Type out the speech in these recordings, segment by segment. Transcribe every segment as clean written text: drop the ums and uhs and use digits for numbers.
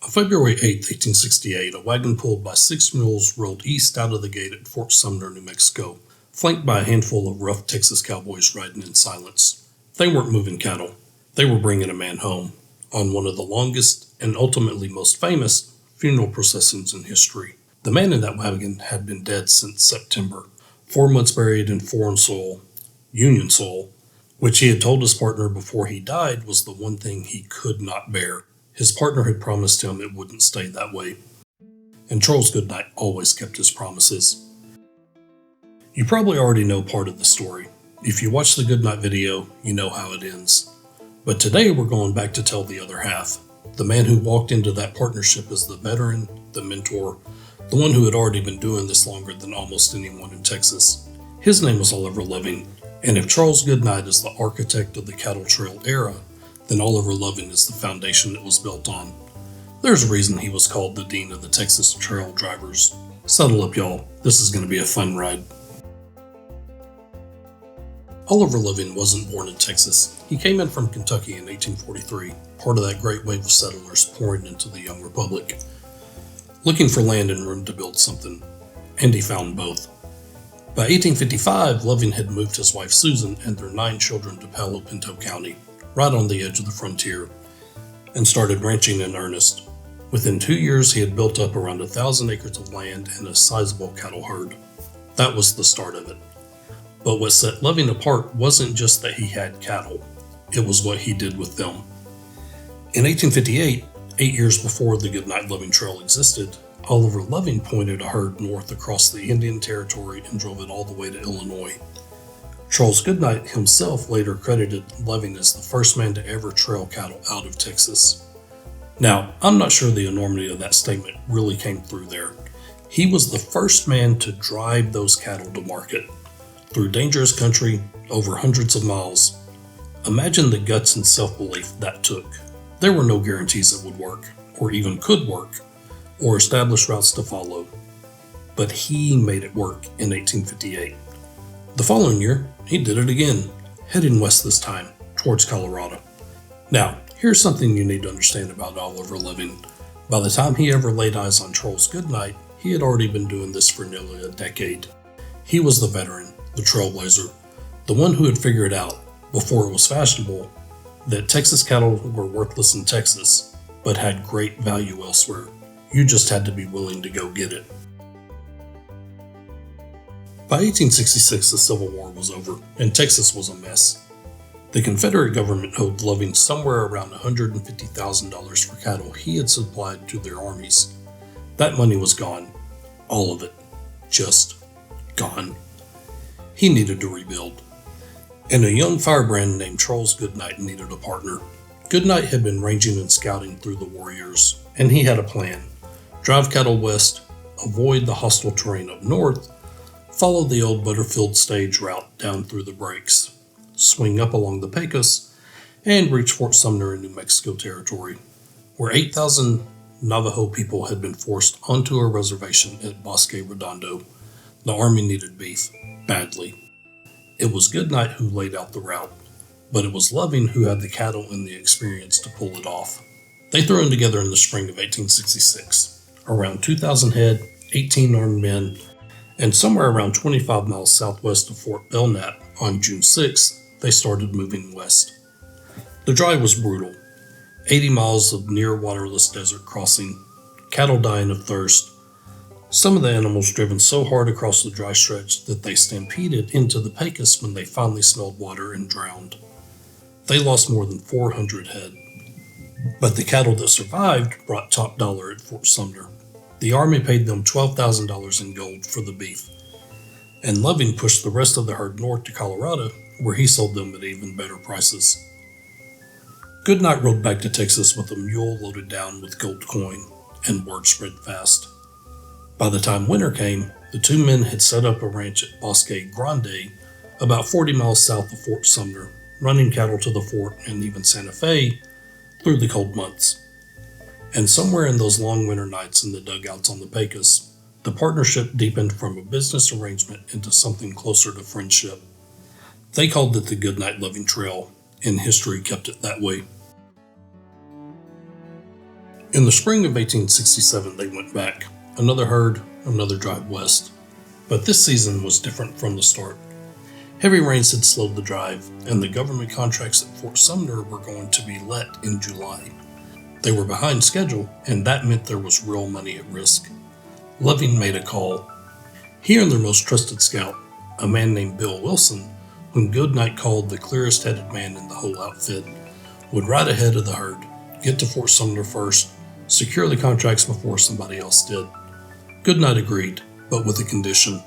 On February 8, 1868, a wagon pulled by 6 mules rolled east out of the gate at Fort Sumner, New Mexico, flanked by a handful of rough Texas cowboys riding in silence. They weren't moving cattle. They were bringing a man home on one of the longest and ultimately most famous funeral processions in history. The man in that wagon had been dead since September, 4 months buried in foreign soil, Union soil, which he had told his partner before he died was the one thing he could not bear. His partner had promised him it wouldn't stay that way. And Charles Goodnight always kept his promises. You probably already know part of the story. If you watch the Goodnight video, you know how it ends. But today we're going back to tell the other half. The man who walked into that partnership as the veteran, the mentor, the one who had already been doing this longer than almost anyone in Texas. His name was Oliver Loving, and if Charles Goodnight is the architect of the cattle trail era, then Oliver Loving is the foundation it was built on. There's a reason he was called the Dean of the Texas Trail Drivers. Settle up, y'all. This is going to be a fun ride. Oliver Loving wasn't born in Texas. He came in from Kentucky in 1843, part of that great wave of settlers pouring into the young republic, looking for land and room to build something, and he found both. By 1855, Loving had moved his wife Susan and their 9 children to Palo Pinto County, right on the edge of the frontier, and started ranching in earnest. Within 2 years, he had built up around 1,000 acres of land and a sizable cattle herd. That was the start of it. But what set Loving apart wasn't just that he had cattle, it was what he did with them. In 1858, 8 years before the Goodnight Loving Trail existed, Oliver Loving pointed a herd north across the Indian Territory and drove it all the way to Illinois. Charles Goodnight himself later credited Loving as the first man to ever trail cattle out of Texas. Now, I'm not sure the enormity of that statement really came through there. He was the first man to drive those cattle to market, through dangerous country, over hundreds of miles. Imagine the guts and self-belief that took. There were no guarantees it would work, or even could work, or established routes to follow. But he made it work in 1858. The following year, he did it again, heading west this time, towards Colorado. Now, here's something you need to understand about Oliver Loving. By the time he ever laid eyes on Charles Goodnight, he had already been doing this for nearly a decade. He was the veteran, the trailblazer, the one who had figured out, before it was fashionable, that Texas cattle were worthless in Texas, but had great value elsewhere. You just had to be willing to go get it. By 1866, the Civil War was over, and Texas was a mess. The Confederate government owed Loving somewhere around $150,000 for cattle he had supplied to their armies. That money was gone. All of it. Just gone. He needed to rebuild. And a young firebrand named Charles Goodnight needed a partner. Goodnight had been ranging and scouting through the war years, and he had a plan. Drive cattle west, avoid the hostile terrain up north, follow the old Butterfield stage route down through the breaks, swing up along the Pecos, and reach Fort Sumner in New Mexico territory, where 8,000 Navajo people had been forced onto a reservation at Bosque Redondo. The army needed beef, badly. It was Goodnight who laid out the route, but it was Loving who had the cattle and the experience to pull it off. They threw in together in the spring of 1866. Around 2,000 head, 18 armed men, and somewhere around 25 miles southwest of Fort Belknap on June 6th, they started moving west. The drive was brutal. 80 miles of near waterless desert crossing, cattle dying of thirst. Some of the animals driven so hard across the dry stretch that they stampeded into the Pecos when they finally smelled water and drowned. They lost more than 400 head. But the cattle that survived brought top dollar at Fort Sumner. The army paid them $12,000 in gold for the beef, and Loving pushed the rest of the herd north to Colorado, where he sold them at even better prices. Goodnight rode back to Texas with a mule loaded down with gold coin, and word spread fast. By the time winter came, the 2 men had set up a ranch at Bosque Grande, about 40 miles south of Fort Sumner, running cattle to the fort and even Santa Fe through the cold months. And somewhere in those long winter nights in the dugouts on the Pecos, the partnership deepened from a business arrangement into something closer to friendship. They called it the Goodnight Loving Trail, and history kept it that way. In the spring of 1867, they went back. Another herd, another drive west. But this season was different from the start. Heavy rains had slowed the drive, and the government contracts at Fort Sumner were going to be let in July. They were behind schedule, and that meant there was real money at risk. Loving made a call. He and their most trusted scout, a man named Bill Wilson, whom Goodnight called the clearest-headed man in the whole outfit, would ride ahead of the herd, get to Fort Sumner first, secure the contracts before somebody else did. Goodnight agreed, but with a condition: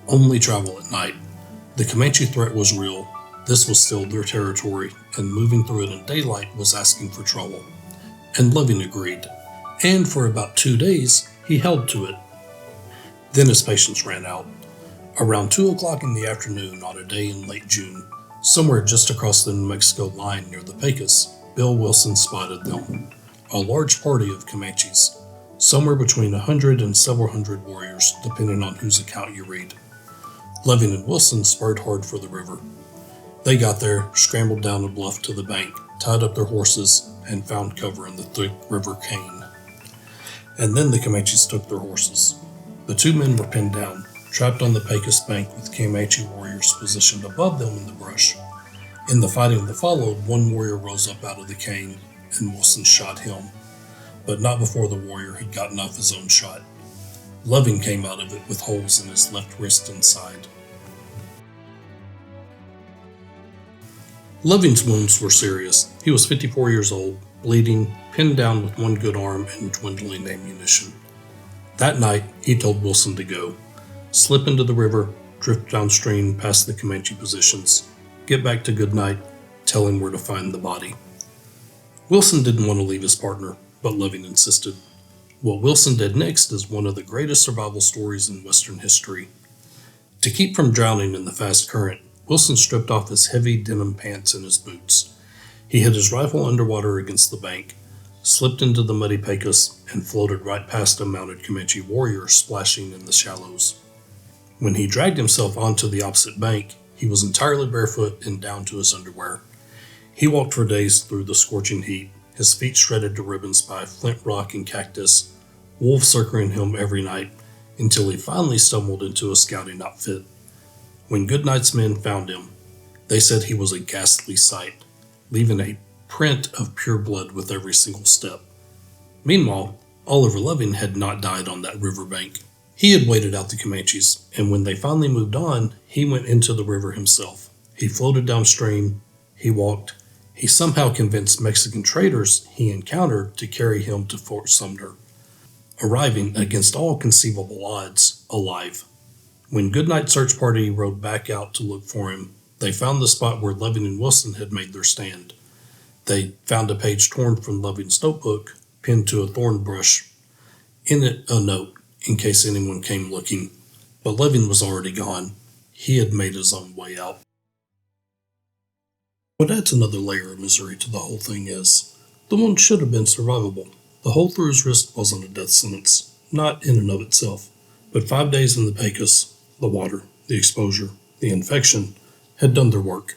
only travel at night. The Comanche threat was real, this was still their territory, and moving through it in daylight was asking for trouble. And Loving agreed, and for about 2 days, he held to it. Then his patience ran out. Around 2 o'clock in the afternoon on a day in late June, somewhere just across the New Mexico line near the Pecos, Bill Wilson spotted them. A large party of Comanches, somewhere between 100 and several hundred warriors, depending on whose account you read. Loving and Wilson spurred hard for the river. They got there, scrambled down a bluff to the bank, tied up their horses, and found cover in the thick river cane. And then the Comanches took their horses. The 2 men were pinned down, trapped on the Pecos bank with Comanche warriors positioned above them in the brush. In the fighting that followed, one warrior rose up out of the cane, and Wilson shot him, but not before the warrior had gotten off his own shot. Loving came out of it with holes in his left wrist and side. Loving's wounds were serious. He was 54 years old, bleeding, pinned down with one good arm and dwindling ammunition. That night, he told Wilson to go, slip into the river, drift downstream past the Comanche positions, get back to Goodnight, tell him where to find the body. Wilson didn't want to leave his partner, but Loving insisted. What Wilson did next is one of the greatest survival stories in Western history. To keep from drowning in the fast current, Wilson stripped off his heavy denim pants and his boots. He hid his rifle underwater against the bank, slipped into the muddy Pecos, and floated right past a mounted Comanche warrior splashing in the shallows. When he dragged himself onto the opposite bank, he was entirely barefoot and down to his underwear. He walked for days through the scorching heat, his feet shredded to ribbons by flint rock and cactus, wolves circling him every night, until he finally stumbled into a scouting outfit. When Goodnight's men found him, they said he was a ghastly sight, leaving a print of pure blood with every single step. Meanwhile, Oliver Loving had not died on that riverbank. He had waited out the Comanches, and when they finally moved on, he went into the river himself. He floated downstream, he walked, he somehow convinced Mexican traders he encountered to carry him to Fort Sumner, arriving against all conceivable odds, alive. When Goodnight's search party rode back out to look for him, they found the spot where Loving and Wilson had made their stand. They found a page torn from Loving's notebook, pinned to a thorn bush. In it, a note, in case anyone came looking. But Loving was already gone. He had made his own way out. What adds another layer of misery to the whole thing is, the wound should have been survivable. The hole through his wrist wasn't a death sentence, not in and of itself, but 5 days in the Pecos, the water, the exposure, the infection, had done their work.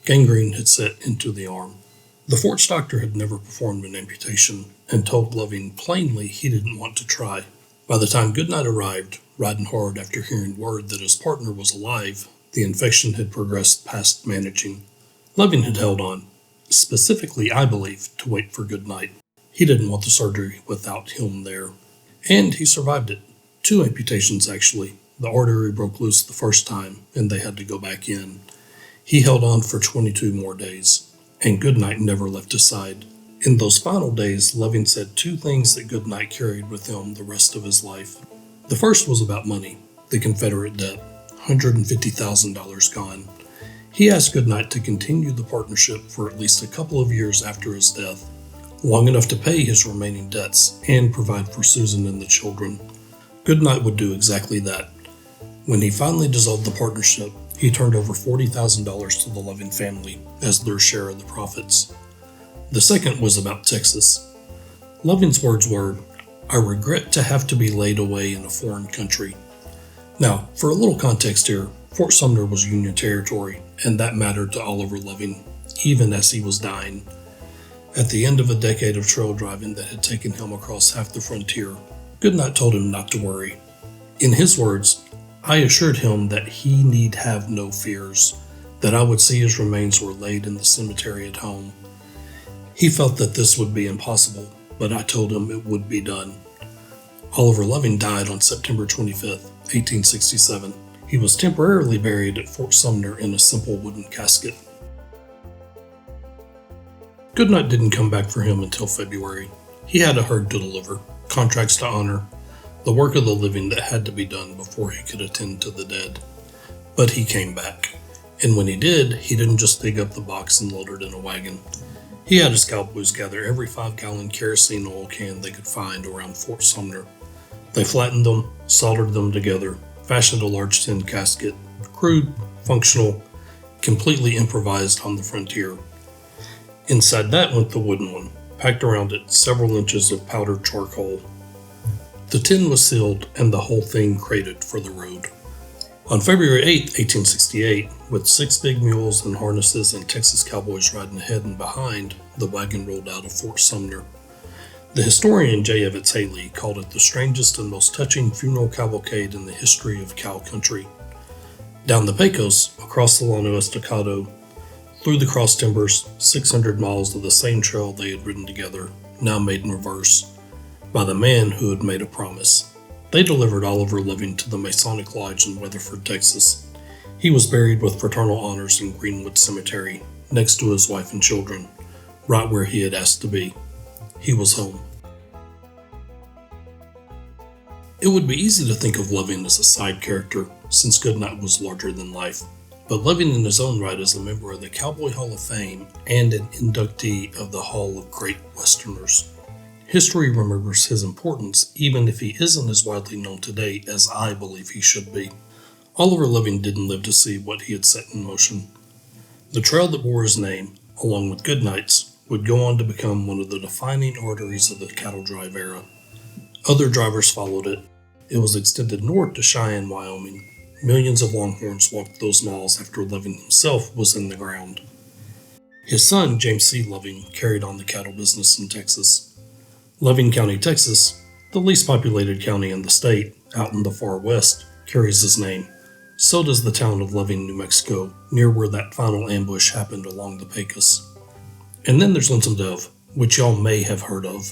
Gangrene had set into the arm. The fort's doctor had never performed an amputation, and told Loving plainly he didn't want to try. By the time Goodnight arrived, riding hard after hearing word that his partner was alive, the infection had progressed past managing. Loving had held on, specifically, I believe, to wait for Goodnight. He didn't want the surgery without him there. And he survived it. 2 amputations, actually. The artery broke loose the first time, and they had to go back in. He held on for 22 more days, and Goodnight never left his side. In those final days, Loving said 2 things that Goodnight carried with him the rest of his life. The first was about money, the Confederate debt, $150,000 gone. He asked Goodnight to continue the partnership for at least a couple of years after his death, long enough to pay his remaining debts and provide for Susan and the children. Goodnight would do exactly that. When he finally dissolved the partnership, he turned over $40,000 to the Loving family as their share of the profits. The second was about Texas. Loving's words were, "I regret to have to be laid away in a foreign country." Now, for a little context here, Fort Sumner was Union territory, and that mattered to Oliver Loving, even as he was dying. At the end of a decade of trail driving that had taken him across half the frontier, Goodnight told him not to worry. In his words, I assured him that he need have no fears, that I would see his remains were laid in the cemetery at home. He felt that this would be impossible, but I told him it would be done. Oliver Loving died on September 25, 1867. He was temporarily buried at Fort Sumner in a simple wooden casket. Goodnight didn't come back for him until February. He had a herd to deliver, contracts to honor, the work of the living that had to be done before he could attend to the dead. But he came back, and when he did, he didn't just dig up the box and load it in a wagon. He had his cowboys gather every 5-gallon kerosene oil can they could find around Fort Sumner. They flattened them, soldered them together, fashioned a large tin casket, crude, functional, completely improvised on the frontier. Inside that went the wooden one, packed around it several inches of powdered charcoal. The tin was sealed and the whole thing crated for the road. On February 8, 1868, with 6 big mules and harnesses and Texas cowboys riding ahead and behind, the wagon rolled out of Fort Sumner. The historian J. Evetts Haley called it the strangest and most touching funeral cavalcade in the history of cow country. Down the Pecos, across the Llano Estacado, through the cross timbers, 600 miles of the same trail they had ridden together, now made in reverse, by the man who had made a promise. They delivered Oliver Loving to the Masonic Lodge in Weatherford, Texas. He was buried with fraternal honors in Greenwood Cemetery, next to his wife and children, right where he had asked to be. He was home. It would be easy to think of Loving as a side character, since Goodnight was larger than life. But Loving in his own right is a member of the Cowboy Hall of Fame and an inductee of the Hall of Great Westerners. History remembers his importance even if he isn't as widely known today as I believe he should be. Oliver Loving didn't live to see what he had set in motion. The trail that bore his name, along with Goodnight's, would go on to become one of the defining arteries of the cattle drive era. Other drivers followed it. It was extended north to Cheyenne, Wyoming. Millions of Longhorns walked those miles after Loving himself was in the ground. His son, James C. Loving, carried on the cattle business in Texas. Loving County, Texas, the least populated county in the state, out in the far west, carries his name. So does the town of Loving, New Mexico, near where that final ambush happened along the Pecos. And then there's Lonesome Dove, which y'all may have heard of.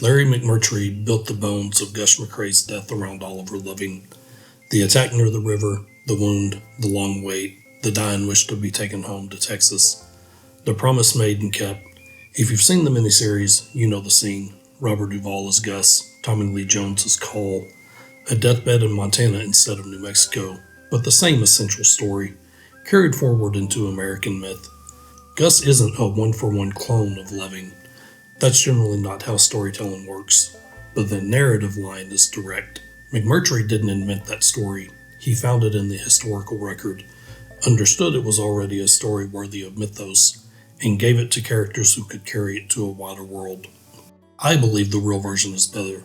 Larry McMurtry built the bones of Gus McCrae's death around Oliver Loving. The attack near the river, the wound, the long wait, the dying wish to be taken home to Texas. The promise made and kept. If you've seen the miniseries, you know the scene. Robert Duvall as Gus, Tommy Lee Jones as Cole. A deathbed in Montana instead of New Mexico, but the same essential story, carried forward into American myth. Gus isn't a one-for-one clone of Loving. That's generally not how storytelling works, but the narrative line is direct. McMurtry didn't invent that story. He found it in the historical record, understood it was already a story worthy of mythos, and gave it to characters who could carry it to a wider world. I believe the real version is better,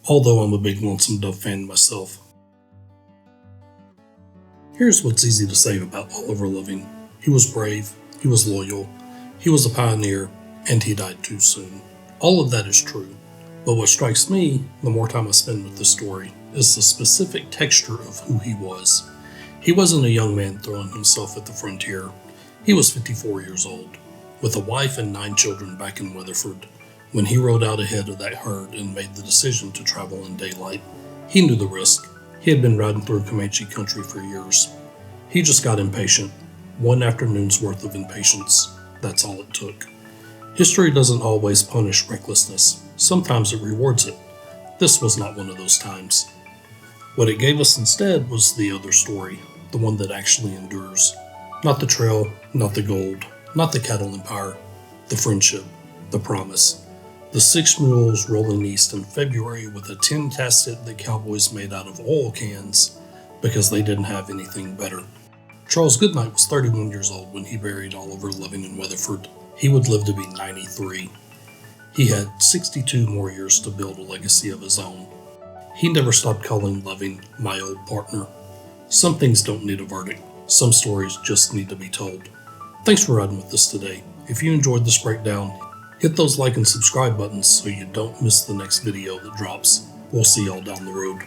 although I'm a big Lonesome Dove fan myself. Here's what's easy to say about Oliver Loving. He was brave, he was loyal, he was a pioneer, and he died too soon. All of that is true, but what strikes me, the more time I spend with the story, is the specific texture of who he was. He wasn't a young man throwing himself at the frontier. He was 54 years old, with a wife and 9 children back in Weatherford, when he rode out ahead of that herd and made the decision to travel in daylight. He knew the risk. He had been riding through Comanche country for years. He just got impatient. One afternoon's worth of impatience. That's all it took. History doesn't always punish recklessness. Sometimes it rewards it. This was not one of those times. What it gave us instead was the other story, the one that actually endures. Not the trail, not the gold, not the cattle empire, the friendship, the promise. The 6 mules rolling east in February with a tin casket the cowboys made out of oil cans because they didn't have anything better. Charles Goodnight was 31 years old when he buried Oliver Loving in Weatherford. He would live to be 93. He had 62 more years to build a legacy of his own. He never stopped calling Loving my old partner. Some things don't need a verdict. Some stories just need to be told. Thanks for riding with us today. If you enjoyed this breakdown, Hit those like and subscribe buttons so you don't miss the next video that drops. We'll see y'all down the road.